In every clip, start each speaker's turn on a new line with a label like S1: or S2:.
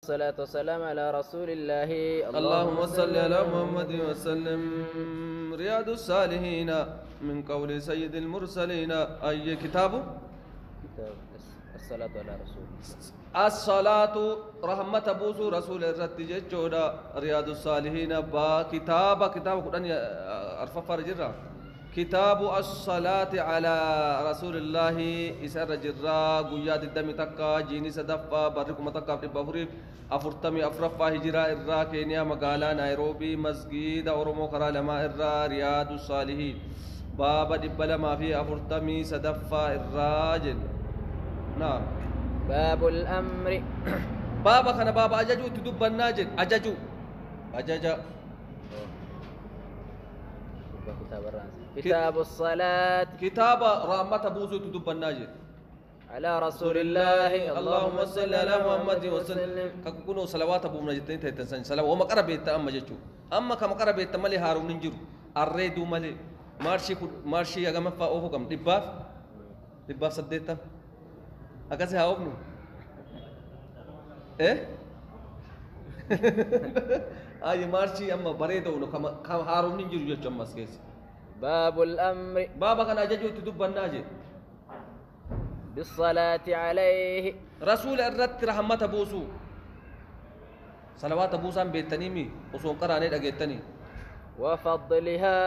S1: الصلاة والسلام على رسول الله.
S2: اللهم صل على محمد وسلم. رياض الصالحين من قول سيد المرسلين. أي كتاب
S1: الصلاة على رسول
S2: الصلاة رحمة بوسو رسول الرتجة جودا. رياض الصالحين با كتاب قرآن أرفع فرجرا. كتاب الصلاة على رسول الله إسر جرا قياد الدم تكا جيني سدفا باركم تكا في بفريف أفرتمي أفرفا هجرا إرا كينيا مقالا نيروبي مسجد أورمو كرا لما إرا رياض الصالحين بابا دبلا ما في أفرتمي سدفا الراجل. نعم.
S1: باب الأمر.
S2: بابا كان بابا أججو تدب الناجل أججو أججا
S1: كتاب الصلاة.
S2: كتاب رحمة بوزو تدب الناجل
S1: على رسول الله.
S2: اللهم صل على محمد وسلم. ككونوا صلوات ابو منجتين تيتسن سلام وما قربيت اما جچو اما كما قربيت ملي هارون نجرو الريدو ملي مارشي يا جماعه فاوفو كم دباف سديتا اكاسي هاوبنو ايه اي مارشي اما بريدو نو كما هارون نجرو جچو مسكيس.
S1: باب الأمر.
S2: بابا كان اججو تدب الناجي
S1: بالصلاة عليه.
S2: رسول الرت رحمة بوسو صلوات بوسان بيتنيمي وصون قراني دغيتني
S1: وفضلها.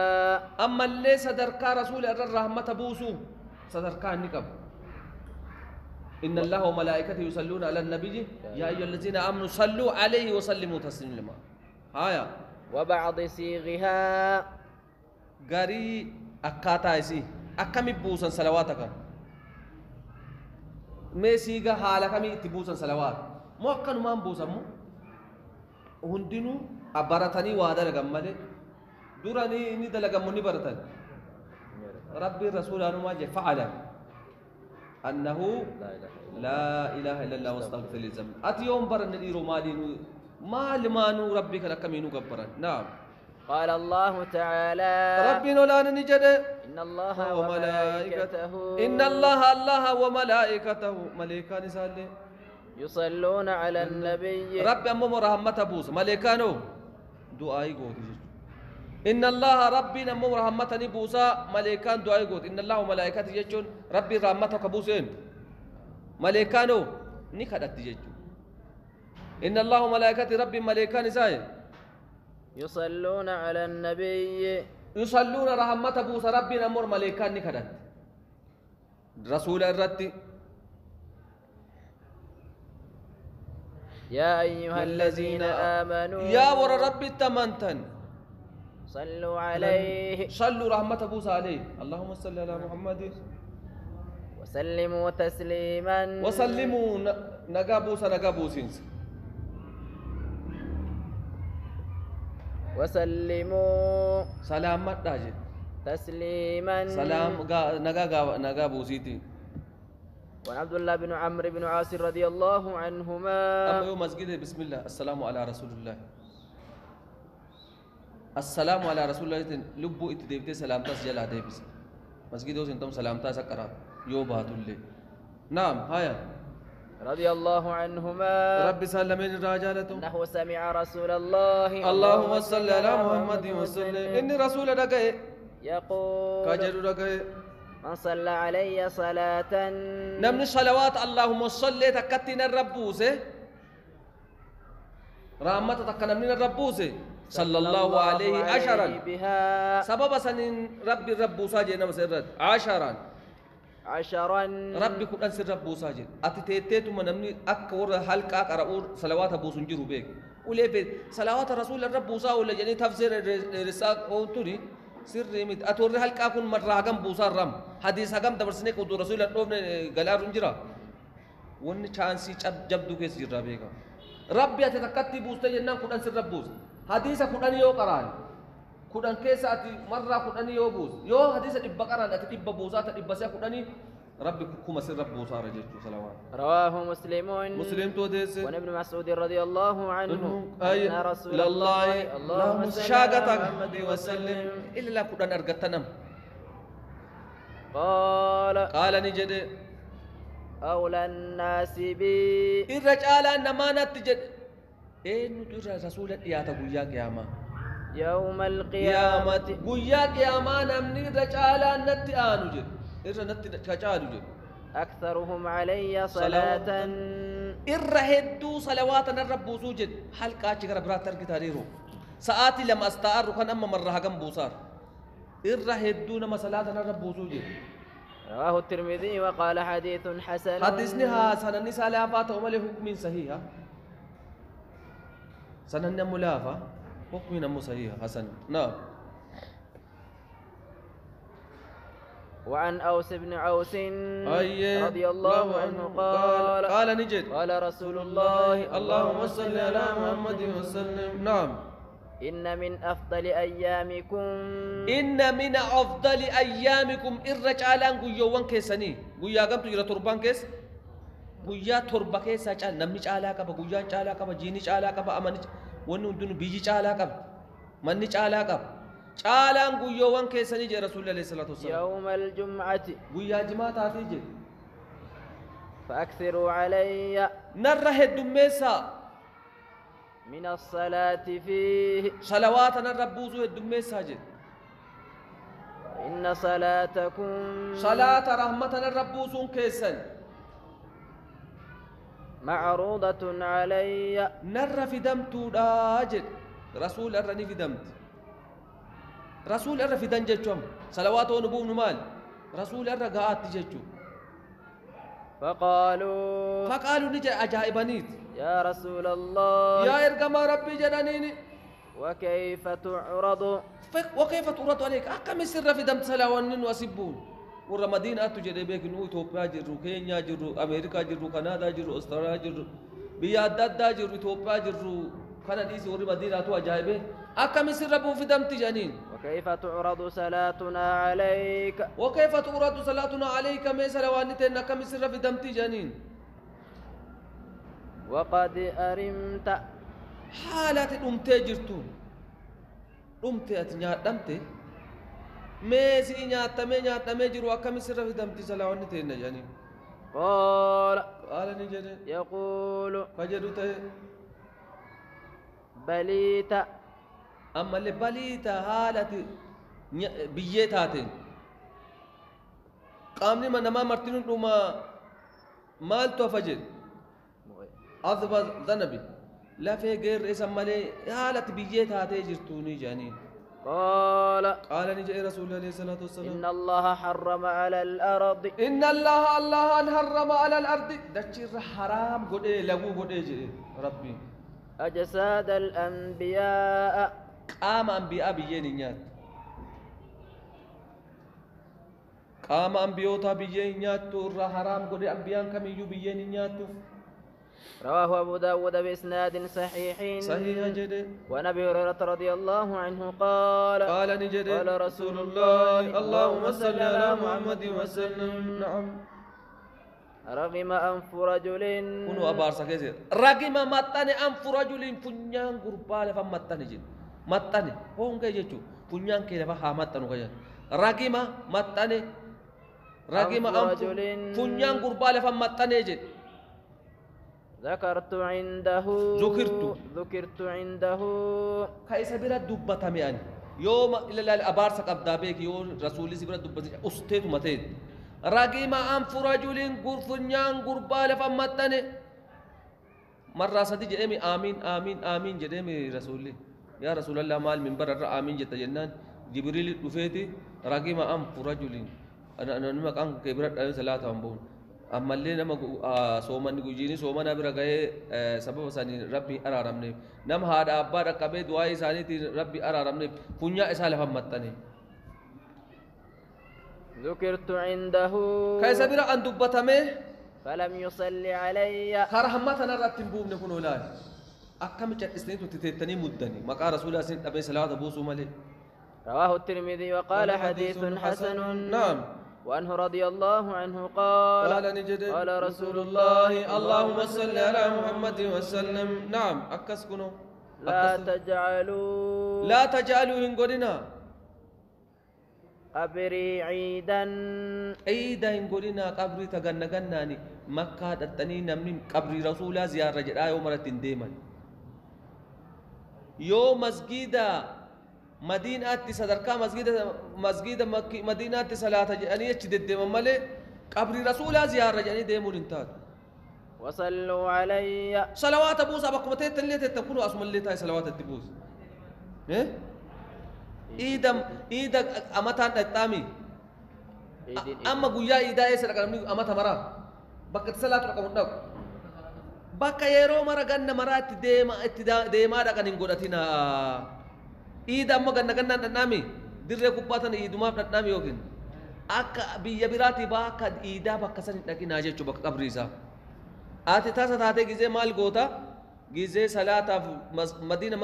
S2: اما اللي صدركا رسول الرت رحمة بوسو صدركا نكب. ان الله وملائكته يصلون على النبي يا ايها الذين امنوا صلوا عليه وسلموا تسليما. هايا
S1: وبعض صيغها.
S2: غري اكاتايسي اكمي بوسن صلواتك ميسيغا حالا كمي اتبوسا صلوات مو كانوا ما بوسمو هندينو ابرتني وادا لغمله دوراني ني دلغموني برتن ربي رسول الله ما فعل انه لا اله الا الله واستغفر للذنب ات يوم برن ديرو مالينو ما لمانو ربك لكمينو غبرن. نعم.
S1: قال الله تعالى.
S2: ربنا لا نجد
S1: إن الله
S2: وملائكته إن الله وملائكته ملائكة نسالي
S1: يصلون على النبي.
S2: رب أمم رحمة بوس ملائكانو دعائي قوت. إن الله ربنا أمم رحمة نبوسا ملائكان دعائي قوت. إن الله وملائكته يجون ربي رحمتك بوسين ملائكانو نكدت يجون. إن الله وملائكته ربي ملائكان نسائي
S1: يصلون على النبي.
S2: يصلون رحمة بوس ربنا أمر ملائكان نكدت رسول الرتي.
S1: يا أيها الذين آمنوا
S2: يا ور ربي تمنتن
S1: صلوا عليه.
S2: صلوا رحمة بوس عليه. اللهم صل على محمد
S1: وسلموا تسليما.
S2: وسلموا نجا بوسينس
S1: وسلموا
S2: سلامات داجي
S1: تسليما.
S2: سلام نجا بوسيتي.
S1: وعن عبد الله بن عمرو بن عاص رضي الله عنهما.
S2: أما يوم مسجد بسم الله السلام على رسول الله. السلام على رسول الله لبو اتدبت سلامتا سجل ديبس مسجد وسنتم سلامتا سكرا يو باتولي. نعم. هيا
S1: رضي الله عنهما.
S2: رب سلمين الرجالة
S1: أنه سمع رسول الله.
S2: اللهم صل على محمد وسلم. إني رسول رجاء
S1: يقول
S2: كاجر رجاء
S1: من صلى علي صلاة.
S2: نمن صلوات اللهم صل تكتنا الربوسه رحمة تكنا من الربوسه صلى الله عليه عشرا
S1: بها.
S2: سبب سنين ربي الربوسا جينا مسرد عشرا ربي كن سر ربوسا جين اتيتيتو منمني اكور حلقا قرؤ صلوات ابو سنجرو بك ولي في صلوات رسول الربوسا ولا جني تفسير رساق او تري سر مت اتور حلقا كن مراغم بوسا رم حديث حكم دبرسني قد رسول الله غلا رنجرا ون چانسي جبدو كيس جرا بيغا ربي اتتكتي بوستا جنان كن سر ربوس حديث كن يو قران كن كيساتي مره كن يو بوس يو حديث دب قران اتدب بوسا تدب سا كن ربي كما سر ربوسا رجت صلوات.
S1: رواه مسلم
S2: توديس.
S1: وعن ابن مسعود رضي الله عنه
S2: أن
S1: رسول الله
S2: اللهم شاغتك محمد وسلم الا كن ارغتنم قال نجد
S1: أولى الناس بي
S2: الرجال نمانت جد إنه ترى رسول يا تقويا قيامة
S1: يوم
S2: قيامة
S1: القيامة
S2: قويا قيامة نمني رجالا نتي آنو جد إرى نتي رجالو جد
S1: أكثرهم علي صلاة
S2: إرى هدو صلواتنا الرب وزوجد هل كاتش غير براتر كتاريرو ساعاتي لما استعر كان أما مرة هجم بوصار إرى هدو نما صلاتنا الرب وزوجد
S1: رواه الترمذي وقال حديث حسن
S2: حدثنها سنن سلافات ومل حكم صحيحة سنن ملافة حكم نمو صحيح حسن نعم.
S1: وعن أوس بن عوس رضي الله عنه
S2: قال نجد
S1: قال رسول الله
S2: اللهم صل على محمد وسلم نعم
S1: إن من أفضل أيامكم
S2: الرجالان قيوان كيساني قيا قم تجرى تربان كيس قيا تربا كيسا چال نمني چالا قبا قيان چالا قبا جيني چالا قبا أماني ونو دونو بيجي چالا قبا مني چالا قبا چالان قيوان كيساني جي رسول الله صلى الله عليه وسلم
S1: يوم الجمعة
S2: قيا جماعة تاتي
S1: فأكثروا علي
S2: نره الدميسا
S1: من الصلاة فيه
S2: صلواتنا الربوزو الدميسا جد
S1: إن صلاتكم
S2: صلاة رحمتنا الربوزون كيسن
S1: معروضة علي
S2: نر في دمتو داجد رسول الرني في دمت رسول الر في دنجتهم صلوات ونبو نمال رسول الر قاعد تجتو فقالوا نجا عجائبانيت
S1: يا رسول الله
S2: يا إرقام ربي جنانيني
S1: وكيف تعرض
S2: عليك أكم سر في دمت صلوان واسبون ورا مدينة تجري بك نو إثيوبيا جرو كينيا جرو أمريكا جرو كندا جرو أستراليا جرو بيادات جرو إثيوبيا جرو كان ديسي ورا مدينة تو أجايبه أكم سر في دمت جنين
S1: وكيف تعرض صلاتنا عليك
S2: ما صلوانتنا أكم سر في دمت جنين
S1: وقد أرمت
S2: حالات أمتي جرتون أمتي أتنيا دمتي ميسي نياتمي جرو أكم سر في دمتي صلوانتنا جنين
S1: قال
S2: نجد
S1: يقول
S2: فجدته
S1: بليت
S2: أما اللي بليت حالة بيتاتين قامني من نما مرتين دوما مال توفجد أذبا ذنبي لا في غير اسم مالي حالة بيتاتي جرتوني جانين قال نجي رسول الله عليه الصلاة والسلام
S1: إن الله حرم على الأرض
S2: الله حرم على الأرض دچير حرام قد لغو قد ربي
S1: أجساد الأنبياء
S2: قام أنبياء بيين نيات قام أنبياء بيين نيات تور حرام قد أنبياء كم يجو بيين نيات
S1: رواه أبو داود بإسناد صحيح
S2: جدي
S1: وعن أبي هريرة رضي الله عنه قال
S2: نجد
S1: قال رسول الله
S2: اللهم صل على محمد وسلم نعم
S1: رغم أنف رجل
S2: كنو أبارسا كيسير رغم متاني أنف رجل فنيان قربال فمتاني جد متاني هون كي جيتشو فنيان كي لفا حامتانو كي رغم متاني رغم أنف فنيان قربال فمتاني جد
S1: ذكرت عنده
S2: كايسا بلا دبتا ميان يوم إلا الأبارسا قبدا بيك يوم رسولي سبلا دبتا أستيت متين رغم أنف رجل فنيان قربال فمتاني مرة صدي جدامي آمين جدامي رسولي يا رسول الله مال من برر آمين جت جنان جبريل دفيتي رغم أنف رجل أنا نمك أنك كبرت أنا صلاة أمبون أما اللي نما سومن جوجيني سومن أبي رجعي سبب ساني ربي أرارمني نم هذا أبا ركبه دعاء ساني تي ربي أرارمني فنيا إسالة فمتاني
S1: ذكرت عنده
S2: كيف بيرا أن دبتمه
S1: فلم يصلي علي
S2: خرهمتنا رتب بوم نكون ولا أكمل جت إسنين تتتني مدني مكان رسول الله سين أبي صلاة أبو سومالي
S1: رواه الترمذي وقال حديث حسن
S2: نعم
S1: وعنه رضي الله عنه قال قال رسول الله
S2: اللهم صل على محمد وسلم نعم أكسكنو
S1: لا تجعلوا
S2: إن قلنا
S1: قبري عيدا
S2: إن قلنا قبري تغنغناني مكة تتني نمني قبري رسول زيارة جرا يوم مرتين ديما يو مسجدا مدينة صدركا مسجد مدينة صلاة جاني يشدد مملي قبر رسول زيارة جاني ديمون انتاد
S1: وصلوا علي
S2: صلوات ابوس ابكم تتلي تكونوا اسم اللي تاي صلوات التبوس ايه ايدم ايدك امتان التامي اما قويا ايدا يسرق امتا مرا بكت صلاه رقم دق بك يرو مرا غن مرات ديما دكن غدتنا ايدا ما غن غن نامي دير كوباتن ايدما نامي يوكن اك بيا براتي باك ايدا بكسن دكي ناجي چوبك قبريسا آتي تاسا تاتي جزء مال غوتا جزء صلاة مدينة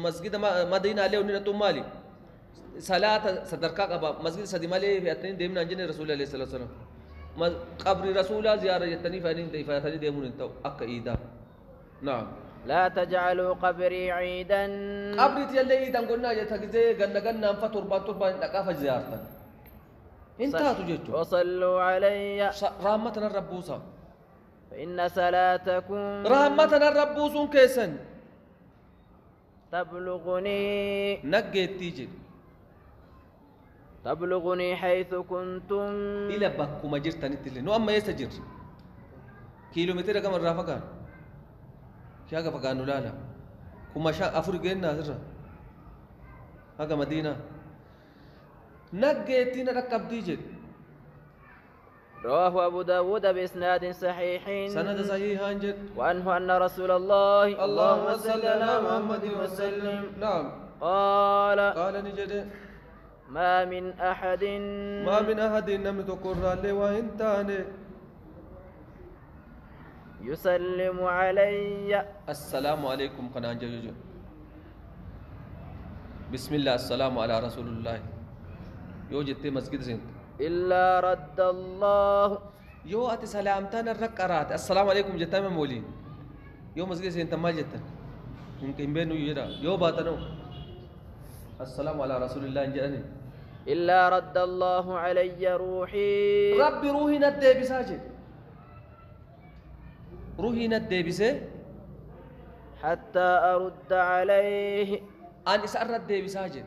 S2: مسجد مدينة عليه ونينا تومالي صلاة صدركا قبا مسجد سدي مالي في أتنين ديمنا جنة رسول الله صلى الله عليه وسلم قبر رسول الله زيارة يتني فاني ديمون انتو أكا إيدا نعم
S1: لا تجعلوا قبري عيدا
S2: قبري تيالي إيدا قلنا جزء غنى تربان لقافة زيارة انتهى تجيجو
S1: وصلوا علي
S2: رحمتنا الربوسا
S1: فإن صلاتكم
S2: رحمتنا الربوسون كيسن
S1: تبلغني
S2: نجيت تيجي
S1: تبلغني حيث كنتم
S2: إلى بكو ما جرت نتلي نو أما يستجر كيلومتر كم الرافقان كيا كفقان ولا كم شاء أفريقيا نازرة هذا مدينة نجيتنا ركب تيجي
S1: رواه أبو داود بإسناد صحيح
S2: سند صحيح أنجد
S1: وأنه أن رسول الله
S2: اللهم صل على محمد وسلم نعم
S1: قال
S2: نجد
S1: ما من أحد
S2: نم تقر عليه وإنتاني
S1: يسلم علي
S2: السلام عليكم قناة جوجو بسم الله السلام على رسول الله يوجد مسجد زين
S1: إلا رد الله
S2: يو أتي سلامتنا الركعات السلام عليكم جتام مولين يو مسجد سين تما جتن ممكن بينو يرا يو باتنو السلام على رسول الله جاني
S1: إلا رد الله علي روحي
S2: ربي روحي ندي بساجد روحي ندي بسه
S1: حتى أرد عليه
S2: أن إسأرد دي بساجد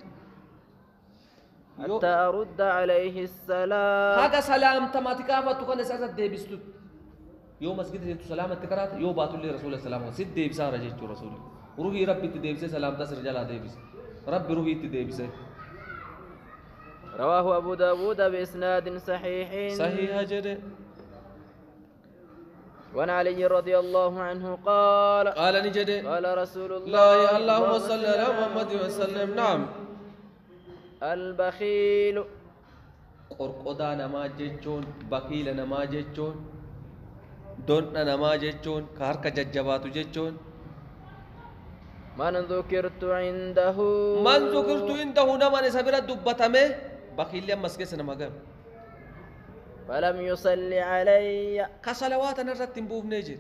S1: حتى أرد عليه السلام
S2: هذا سلام تماتيكا فتوكا نسأل دي بستوت يوم مسجد انتو سلامة تكرات يو باتو لي رسول الله سلام سيد دي بسا رجيتو رسول روحي ربي تدي بسه سلام تسر جلا دي بسه ربي روحي تدي بسه
S1: رواه أبو داود بإسناد صحيح
S2: جد
S1: وعن علي رضي الله عنه قال
S2: نجد
S1: قال رسول
S2: الله اللهم صل على محمد وسلم نعم
S1: البخيل
S2: قرقدا نما جچون بخيل نما جچون دون نما جچون كارك ججباتو جچون
S1: من ذكرت عنده
S2: نما نسبر دبتمه بخيل مسكس نمغا
S1: فلم يصلي علي
S2: كصلوات نرت بوف نجد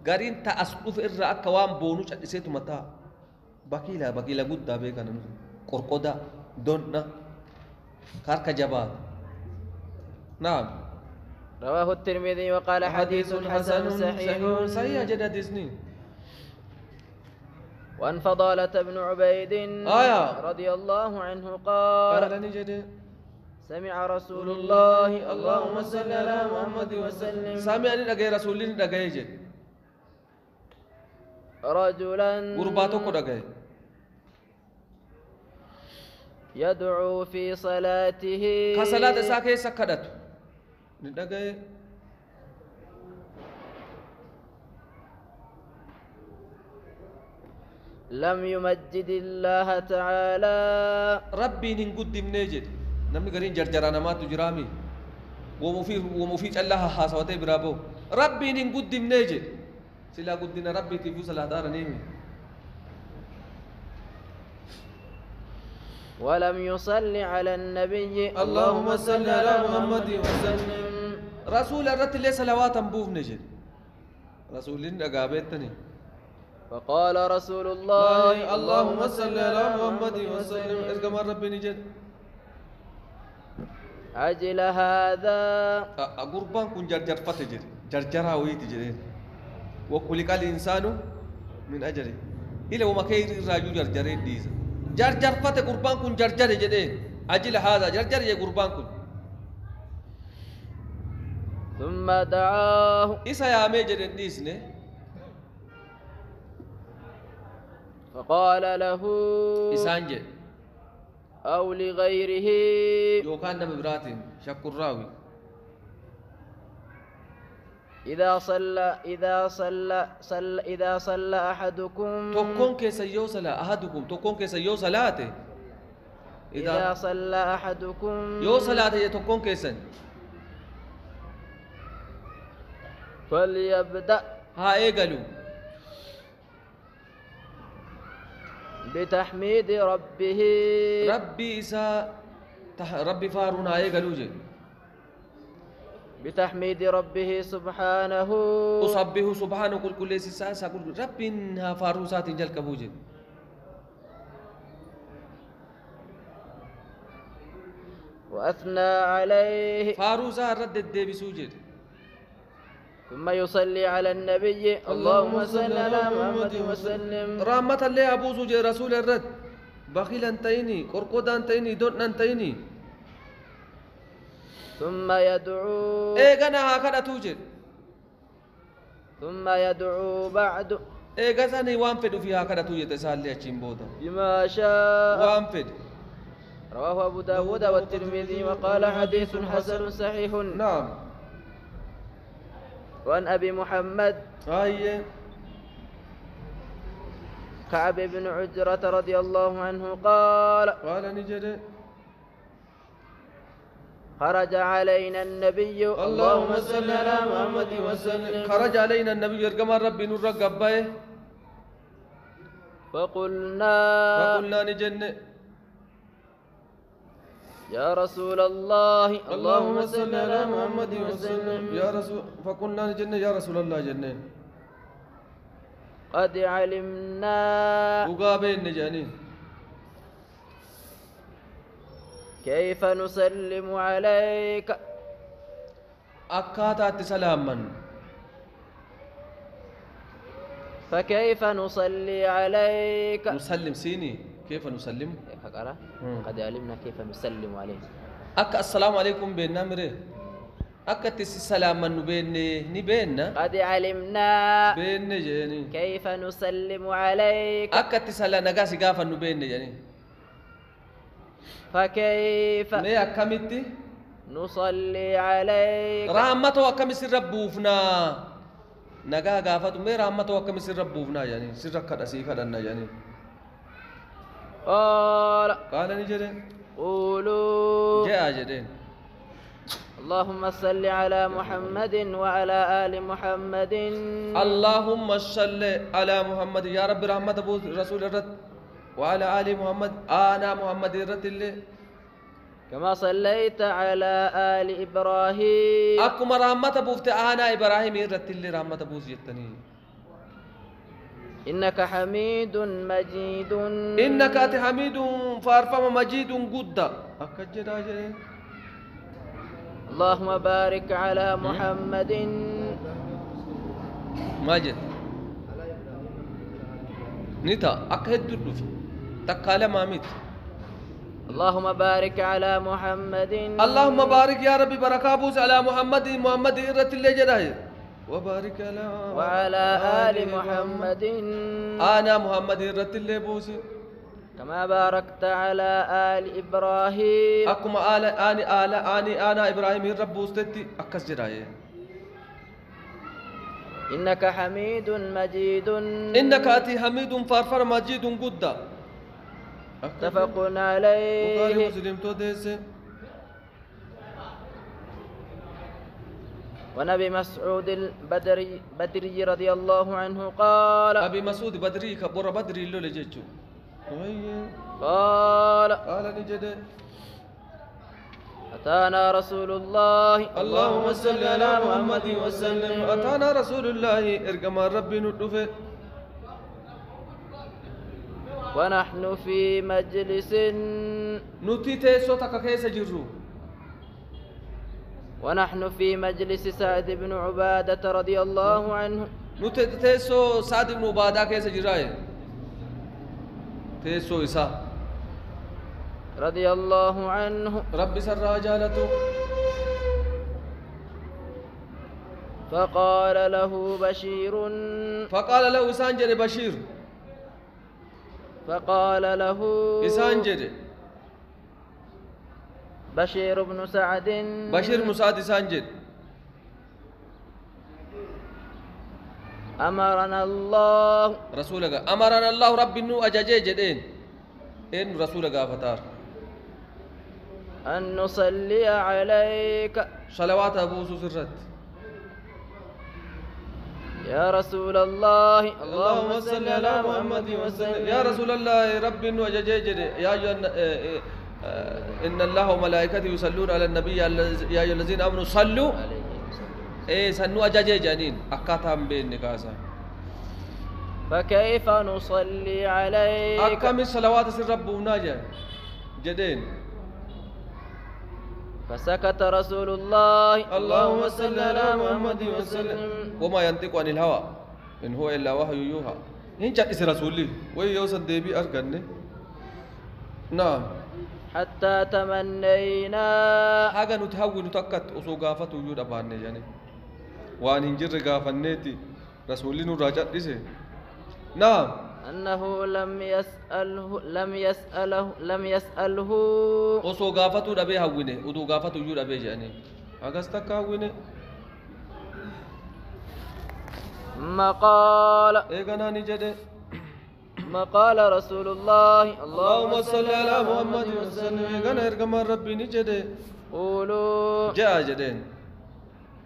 S2: غارين تاسقف الرا كوام بونو چدسيت متا بخيلا غدا بكن قرقدا دون كارك جبات نعم
S1: رواه الترمذي وقال حديث حسن صحيح
S2: جدا ديسني
S1: وأن فضالة بن عبيد رضي الله عنه قال سمع رسول الله اللهم صل على محمد وسلم
S2: سامعني دغاي رسولين دغاي جي
S1: رجلا
S2: غرباتو کو دغاي
S1: يدعو في صلاته
S2: كصلاة ساكي سكدت ندغاي
S1: لم يمجد الله تعالى
S2: ربي نقدم نجد نمني غرين جرجرانا ما تجرامي ومفي الله حاسوته برابو ربي نقدم نجد سلا قدنا ربي تفوز صلاة دار نيمي
S1: ولم يصلي على النبي
S2: اللهم صل على محمد وسلم رسول الرت لي صلوات بوف نجد رسولين دغابتني
S1: فقال رسول الله
S2: اللهم صل على محمد وسلم اسكما ربي نجد
S1: أجل هذا
S2: قربان كن جرجر فتجر جرجرا ويتجرين وخلق الإنسان من أجله إلى وما كير الراجو جرجر ديز جرجر فت قربان كن جرجر جدين أجل هذا جرجر يا قربان كن
S1: ثم دعاه
S2: إسا يا ميجر ديسني
S1: فقال له
S2: إسانجي
S1: أو لغيره
S2: يوكان نبي براتين شك الراوي
S1: إذا صلى أحدكم
S2: تكون كيس يوصلا أحدكم تكون كيس يوصلاته
S1: إذا صلى أحدكم
S2: يوصلاته تكون كيسن
S1: فليبدأ
S2: ها إيقلوا
S1: بتحميد ربه
S2: ربي إسا ربي فارونا إيقلوا جي
S1: بتحميد ربه سبحانه
S2: أصبه سبحانه كل ساسا كل ربي ها فاروسات جل كبوجي
S1: وأثنى عليه
S2: فاروسا رد الدبي سوجد
S1: ثم يصلي على النبي اللهم صل على محمد وسلم
S2: رحمة الله أبو سوجي رسول الرد بخيلا تيني قرقودا تيني دون تيني
S1: ثم يدعو
S2: إيغانا هكذا توجد
S1: ثم يدعو بعد
S2: إيغازاني وانفد في هكذا توجد سالي أجيم بودا
S1: بما شاء
S2: وانفد
S1: رواه أبو داود والترمذي وقال حديث حسن صحيح.
S2: نعم.
S1: وعن أبي محمد كعب بن عجرة رضي الله عنه قال
S2: نجد
S1: خرج علينا النبي
S2: اللهم صل على محمد وسلم خرج علينا النبي يرجم ربي نور قبائه
S1: فقلنا
S2: نجن
S1: يا رسول الله اللهم صل على محمد وسلم
S2: يا رسول فقلنا نجن يا رسول الله جنة
S1: قد علمنا
S2: وقابين نجانين
S1: كيف نسلم عليك
S2: أكاتات سلاما
S1: فكيف نصلي عليك
S2: نسلم سيني كيف نسلم
S1: فقرأ قد علمنا كيف نسلم عليك
S2: السلام عليكم بيننا مره تسي سلاما نبيننا
S1: قد علمنا
S2: بين جاني
S1: كيف نسلم عليك
S2: تسلا نقاسي قافا نبين جاني
S1: فكيف
S2: مي أكمتي
S1: نصلي عليك
S2: رحمته أكم سر ربوفنا نجا قافت مي رحمته أكم سر ربوفنا يعني سر كذا سيكذا يعني قال نجرين
S1: قولوا
S2: جاء جدين
S1: اللهم صل على محمد وعلى آل محمد
S2: اللهم صل على محمد يا رب رحمة أبو رسول الرد وعلى آل محمد أنا محمد الرد اللي
S1: كما صليت على آل إبراهيم
S2: أكما رحمة أبو أنا إبراهيم الرد اللي رحمة أبو زيتني
S1: إنك حميد مجيد
S2: إنك حميد فارفم مجيد قد أكجد أجرين
S1: اللهم بارك على محمد
S2: ماجد نيتا أكهد الدف تقال ماميت
S1: اللهم بارك على محمد
S2: اللهم بارك يا ربي بركابوس على محمد إرت اللي جداه وبارك
S1: وعلى آل محمد
S2: أنا محمد إرت اللي بوسي
S1: كما باركت على آل إبراهيم
S2: أكما أنا إبراهيم الرب بوستي أكس جداه
S1: إنك حميد مجيد
S2: إنك أتي حميد فارفر مجيد قد
S1: متفق عليه
S2: مسلم توديس
S1: ونبي مسعود البدري رضي الله عنه قال
S2: أبي مسعود بدري كبر بدري اللي لجيتشو
S1: قال
S2: نجد
S1: أتانا رسول الله
S2: اللهم صل على محمد وسلم أتانا رسول الله إرقم ربي ندفه
S1: ونحن في مجلس
S2: نتيتي صوتك كيس جرو
S1: ونحن في مجلس سعد بن عبادة رضي الله عنه
S2: نتيتي سعد بن عبادة كيس جراي تيسو إسا
S1: رضي الله عنه
S2: ربي سر جالته
S1: فقال له بشير
S2: فقال له إسانجر بشير
S1: فقال له
S2: إسانجر
S1: بشير بن سعد
S2: بشير مساعد إسانجر
S1: أمرنا الله
S2: رسولك أمرنا الله ربي نو أجاجي جدين إن رسولك فتار
S1: أن نصلي عليك
S2: صلوات أبو سرت
S1: يا رسول الله
S2: اللهم صل على محمد وسلم يا رسول الله ربي نو أجاجي جدين يا إن الله وملائكته يصلون على النبي يا أيها الذين آمنوا صلوا إيه سنو أجاجي جانين أكاتهم بين نكاسا
S1: فكيف نصلي عليك
S2: أكم الصلوات سر ربنا جدين
S1: فسكت رسول الله
S2: اللهم صل على محمد وسلم وما ينطق عن الهوى إن هو إلا وحي يوحى إن جاء رسولي ويوصل ديبي أركني نعم
S1: حتى تمنينا
S2: حاجة نتهوي نتكت أسوقافة وجود أباني يعني وأن هنجر غافنيتي رسولي نراجع ديسه نعم
S1: أنه لم يسأله
S2: أسوقافة دبي هوينه أسوقافة وجود أبي يعني أغسطك هوينه
S1: ما قال
S2: إيقنا نجده
S1: ما قال رسول الله
S2: اللهم صل على محمد وسلم إيقنا إرقم ربي نجده
S1: قولوا
S2: جاء جدين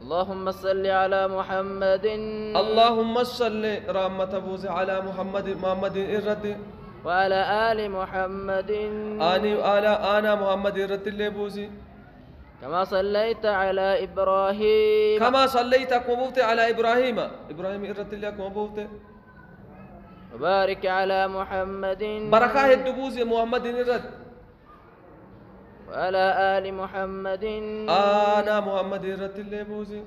S1: اللهم صل على محمد
S2: اللهم صل رحمة بوزي على محمد إرد
S1: وعلى آل محمد
S2: أنا محمد إرد اللي بوزي
S1: كما صليت على إبراهيم
S2: كما صليت كمبوت على إبراهيم إرد اللي كمبوت
S1: وبارك على محمد
S2: بركة الدبوزي محمد إرد
S1: وعلى آل محمد
S2: أنا محمد إرد اللي بوزي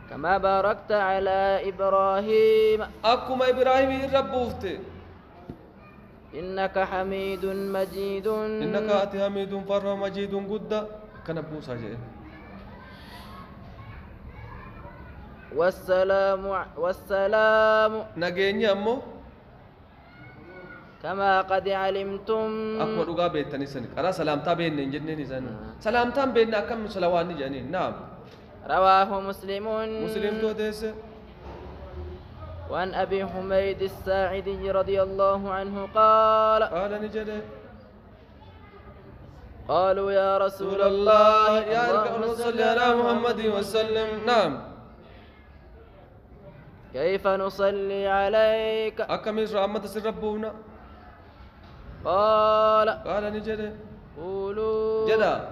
S1: كما باركت على إبراهيم
S2: أكما إبراهيم إربوفت
S1: إنك حميد مجيد
S2: إنك أتي حميد فر مجيد قد كان بوسا جاء
S1: والسلام
S2: نجيني أمو
S1: كما قد علمتم
S2: أكما رقا بيتني سنك أرى سلامتا بين نجنني سن سلامتا بين أكم سلواني جانين نعم
S1: رواه مسلم
S2: تو ديس
S1: وعن أبي حميد الساعدي رضي الله عنه قال
S2: نجد
S1: قالوا يا رسول الله
S2: يا اللهم صل على محمد وسلم نعم
S1: كيف نصلي عليك
S2: أكم رحمة سر ربنا
S1: قال
S2: نجد
S1: قولوا
S2: جدا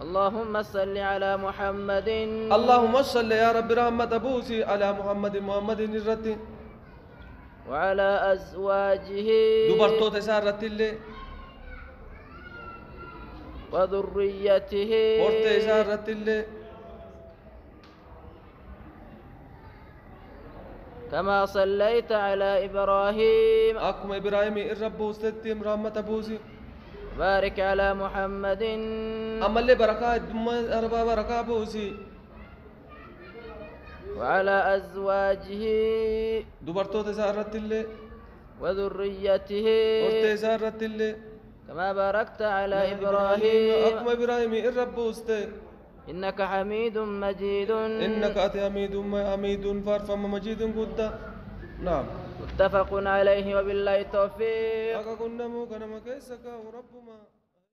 S1: اللهم صل على محمد
S2: اللهم صل يا رب رحمة بوسي على محمد الرتي
S1: وعلى أزواجه
S2: دبرتو تسارت اللي
S1: وذريته
S2: ورت تسارت اللي
S1: كما صليت على إبراهيم
S2: أكم إبراهيم الرب وستتم رحمة بوسي
S1: بارك على محمد
S2: أما اللي بركة دم أربع بركة بوسي
S1: وعلى أزواجه
S2: دبرتو تسارت اللي
S1: وذريته
S2: ورت تسارت اللي
S1: كما باركت على إبراهيم
S2: أكم إبراهيم الرب وستتم
S1: إنك حميد مجيد
S2: إنك أتي حميد فارفم مجيد قد نعم
S1: متفق عليه وبالله التوفيق
S2: أكا كنا مو كنا ما كيسكا وربما